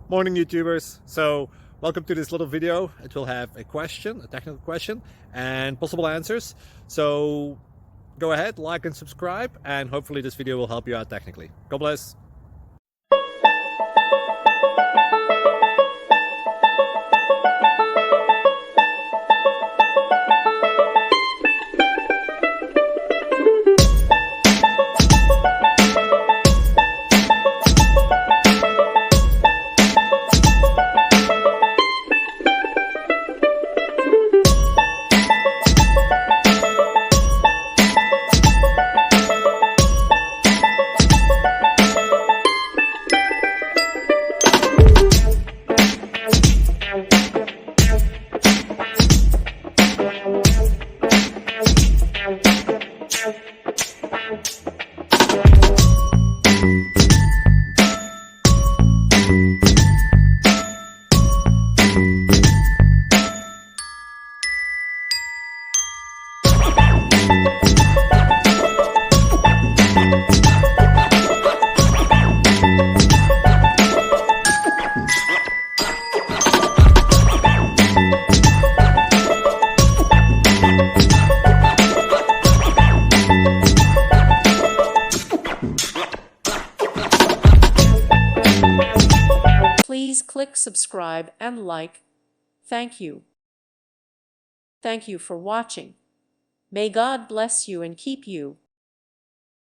Morning YouTubers. So welcome to this little video. It will have a question, a technical question, and possible answers. So go ahead, like and subscribe, and hopefully this video will help you out technically. God bless. Please click subscribe and like. Thank you. Thank you for watching. May God bless you and keep you.